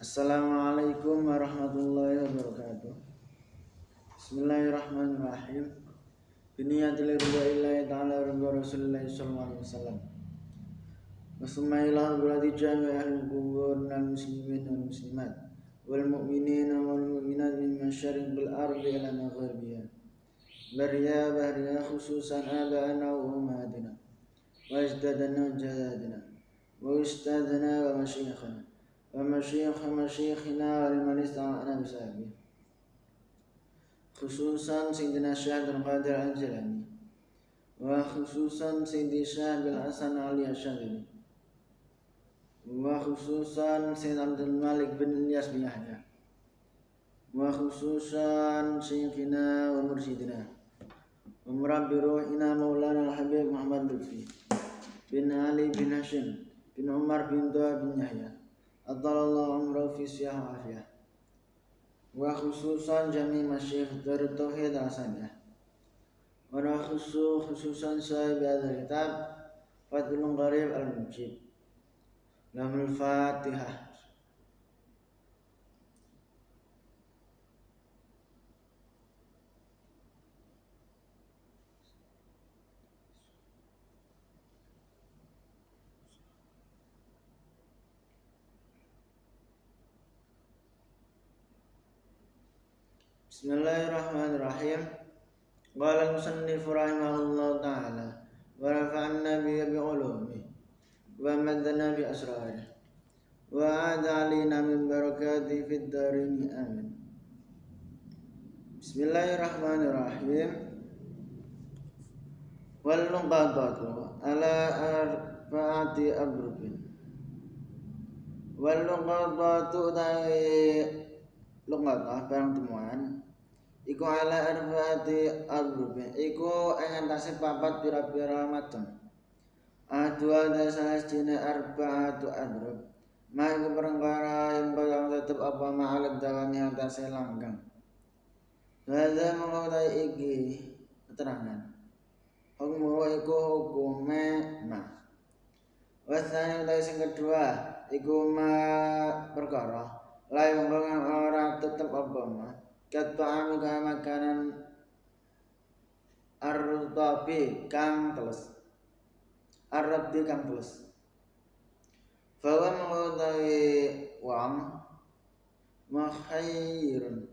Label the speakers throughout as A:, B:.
A: Assalamualaikum warahmatullahi wabarakatuh. Bismillahirrahmanirrahim. Biniyatil ridwa'illahi ta'ala wa rasulillahi sallallahu alaihi wasallam. Wasumma ila berarti jami ahli kubur dan muslimin dan muslimat wal mu'minina wal mu'minat min masyariq bil ardi ila maghribiha. Bahriya khususan aba'ana wa ummatina wa ajdadana wa jadadina wa ustadana wa masyikhana wa masyikhina wa liman ista'ana bisahabi khususan Sayyidina Syekh Abdul Qadir Al-Jilani wa khususan Sayyidi Syekh Bil Hasan Ali Asyadili wa khususan Sayyid Abdul Malik bin Ilyas bin Yahya wa khususan Syekhina wa Mursyidina wa Murabbi Ruhina Maulana Al-Habib Muhammad Lutfi bin Ali bin Hashim bin Umar bin Dua bin Yahya Adallallahu umrahu fi siyah wa afiyah wa khususan jami masyayikh Darut Tauhid Hasaniyah wa khususan sahib hadha kitab Fathul Qarib Al-Mujib Lamul Fatihah. Bismillahirrahmanirrahim. Qala al-musannif rahimahullah ta'ala wa rafa'anna bi ulumi wa madana bi asrarih wa a'ada alina min barakati fid darini amin. Bismillahirrahmanirrahim. Wal luqadatu ala arba'ati abrubin. Wal luqadatu ta'i luqadah barang temuan iku ala arba'ati abrubin iku ing antase papat pira-pira macem adua dasar dina arba'atu abrub ma iku perkara yang bakal tetep apa ma'alad dawami antase langgeng hadza mengawai iki keterangan hukum iku hukume ma wasane utai sing kedua iku ma perkara lain kang ora tetep apa ma kata makanan ar-rutabi kang teles ar-rabbi kang teles bahwa mengetahui wang makhairun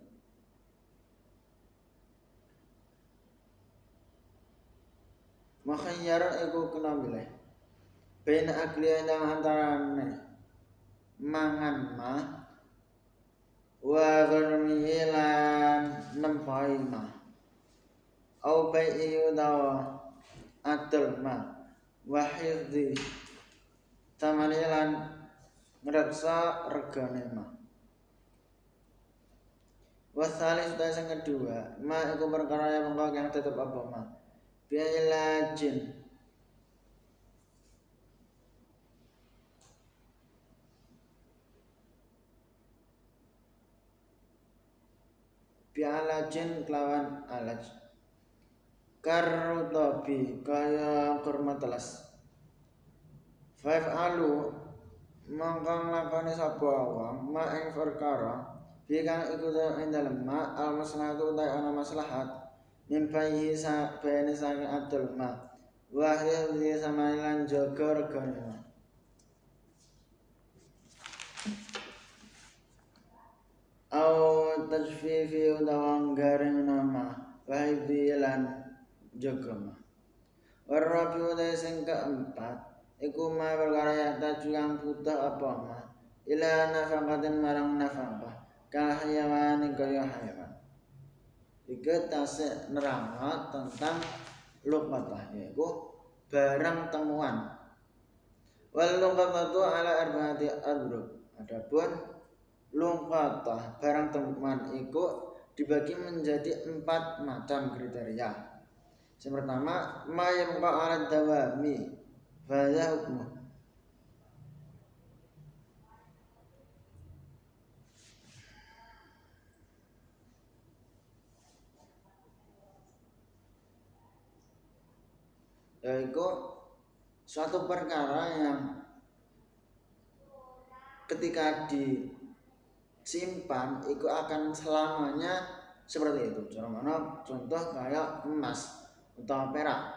A: iku kena milih bena akliya yang antarane mangan ma wa gharmihi lan nempai ma au bai'i utawa adol ma wa hifdhi tamani lan ngreksa regane ma wa salis sing kedua ma iku perkara yang mengko kang tetep apa ma bi'ilajin bi'alajin kelawan alaj karutabi kaya kurma teles fa'alu mangkang lakoni sapa wong ma ing perkara bikang iku ing dalem ma al maslahatu utai ana maslahat nimpaihi sabene saking adul ma wahya di samane lan jaga regane ma au tajfifi utawa garing nama wahidi lan jaga ma warabi utai sing keempat iku ma perkara yang tajuyang butuh apa ma ila nafaqatin marang nafaqah kahayawan kaya hayawan iki tasik nerangno tentang luqatah yaiku barang temuan wal luqatatu ala arba'ati adrub adapun luqatah barang temuan iku dibagi menjadi 4 macam kriteria. Yang pertama ma yamqa ala dawami fadha hukmu yaitu suatu perkara yang ketika simpan itu akan selamanya seperti itu. Contoh kayak emas atau perak.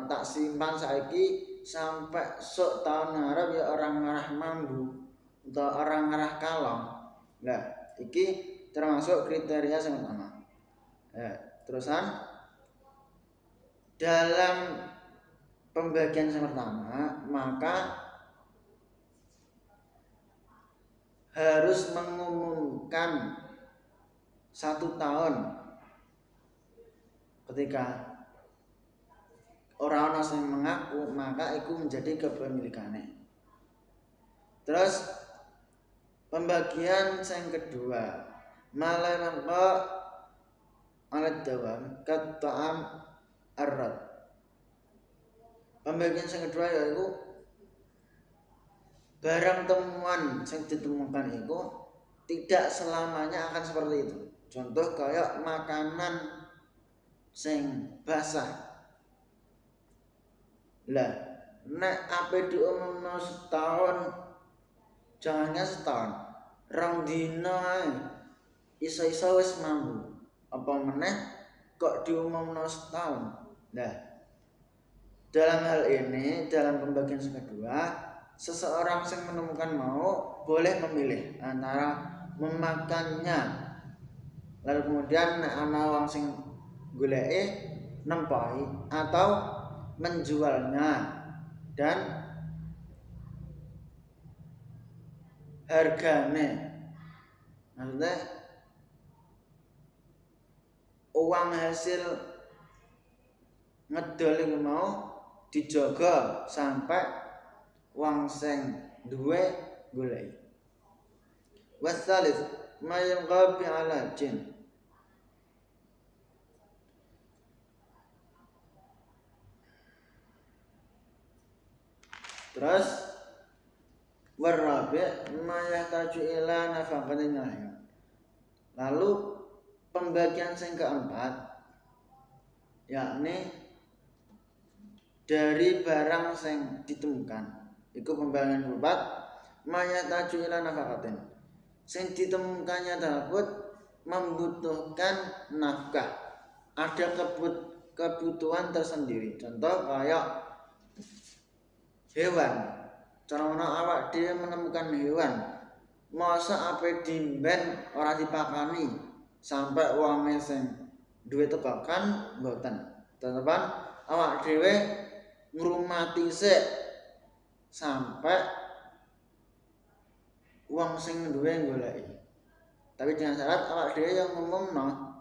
A: Tak simpan saiki sampai sok tahun ngarep ya orang ngarah mambu atau orang ngarah kalong. Nah, iki termasuk kriteria yang pertama. Terusan dalam pembagian yang pertama maka harus mengumumkan 1 tahun ketika orang yang mengaku maka itu menjadi kepemilikannya. Terus pembagian yang kedua malah alat dawam kata'am arad. Pembagian yang kedua yaitu barang temuan yang ditemukan itu tidak selamanya akan seperti itu. Contoh kayak makanan sing basah. Lah, nek ape diumumno setahun, jangannya setahun, rong dina ae iso-iso wis mambu. Apa meneh kok diumumno setahun. Nah, dalam hal ini, dalam pembagian yang kedua, seseorang yang menemukan mau boleh memilih antara memakannya, lalu kemudian ana wong sing goleki nempai atau menjualnya dan harganya, maksudnya uang hasil ngedol iku mau dijaga sampai wong sing duwe goleki. Wasalis mayangqabi ala jin. Terus warabi mayahtaju ila nafaqatin hayat. Lalu pembagian yang keempat yakni dari barang yang ditemukan. Itu pembagian keempat mayahtaju ila nafaqatin. Yang ditemukannya tersebut membutuhkan nafkah. Ada kebutuhan tersendiri. Contoh kayak hewan. Cara awak dia menemukan hewan. Masa apa dimben ora dipakani sampai wong sing duwe tebakan mboten. Tetepan awak dhewe ngrumati sik sampai wong sing duwe goleki. Tapi dengan syarat awak dhewe yang ngumumno.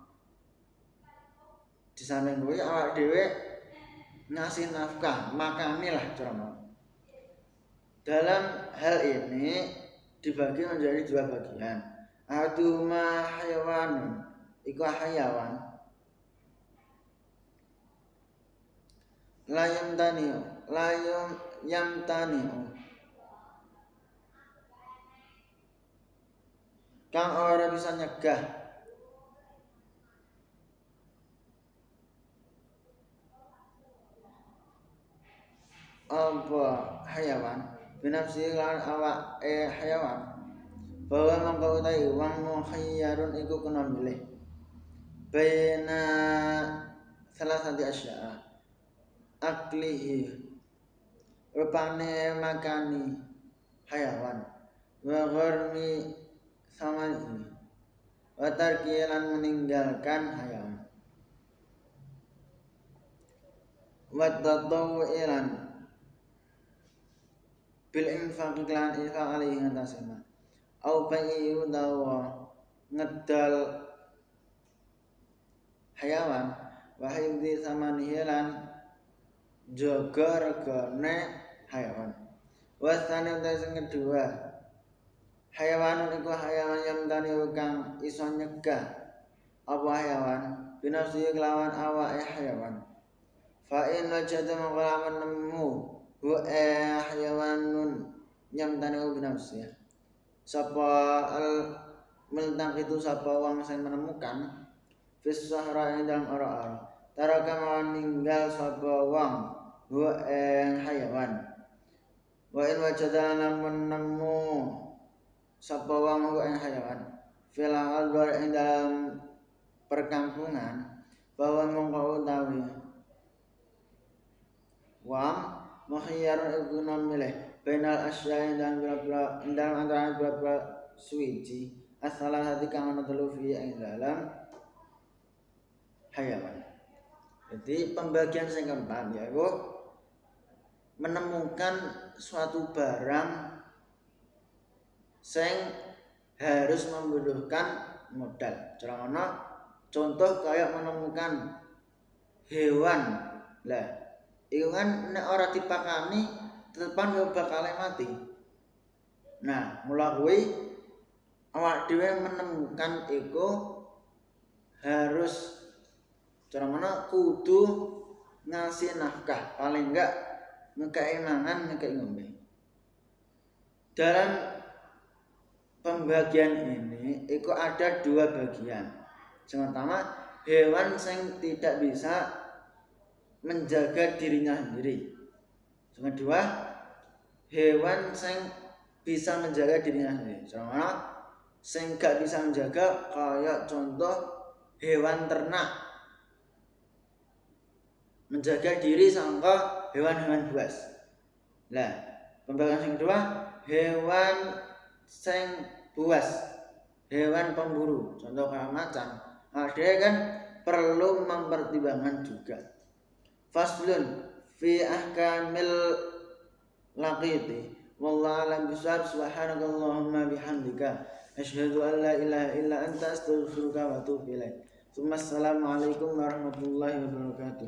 A: Di samping kuwi awak dhewe ngasih nafkah, makanilah cara. Dalam hal ini dibagi menjadi 2 bagian. Aduma hayawan, iku hayawan. Layam yamtaniu. Kang ora bisa nyegah. Apa hayawan? Binafsi lan awak hayawan. Bahwa mangko utahe wong mukhayyarun iku kena milih. Baina salah satu asya. Aklihi. Rupane makani hayawan. Wa gharmi samani. Wa tarkilan meninggalkan hayawan. Wa tatawulan bil infaq lan infaq alaihi ngatasema au bayi utawa ngedal hayawan wa hifdzi samanihi lan jaga regane hayawan. Wasane sing kedua hayawan iku hayawan yang tani kang iso nyegah apa hayawan binafsi kelawan awake hayawan. Fa inna jada maqlaman nemu wa hayawanun yang tani binafsi. Sapa melentang itu sapa wong sing menemukan fis sahra ing dalam ora-ora taraka meninggal sapa wong wa hayawan wa in wajada lamun nemu sapa wong ing hayawan fil ardh ing dalam perkampungan bahwa mongko utawi wam makhyarun iku milih bainal asya'i dan dalam antara beberapa suci asalah hati kang ana telu fi ing dalam hayawan. Jadi pembagian sing keempat yaitu menemukan suatu barang sing harus membutuhkan modal. Contoh kayak menemukan hewan. Lah, iku kan nek ora dipakani tetepan yo bakal mati. Nah, mula kuwi awak dhewe menemukan iku harus kudu ngasih nafkah, paling enggak ngekei mangan, ngekei ngombe. Dalam pembagian ini itu ada dua bagian. Yang pertama, hewan yang tidak bisa menjaga dirinya sendiri. Yang kedua, hewan yang bisa menjaga dirinya sendiri. Yang gak bisa menjaga kayak contoh hewan ternak menjaga diri sangka hewan-hewan buas. Lah, pembagian yang kedua, hewan sing buas, hewan pemburu, contoh kayak macan. Dia kan perlu mempertimbangkan juga. Faslun fi ahkamil laqiti wallahu a'lam bishawab. Subhanakallahumma bihamdika asyhadu an la ilaha illa anta astaghfiruka wa atubu ilaik. Assalamualaikum warahmatullahi wabarakatuh.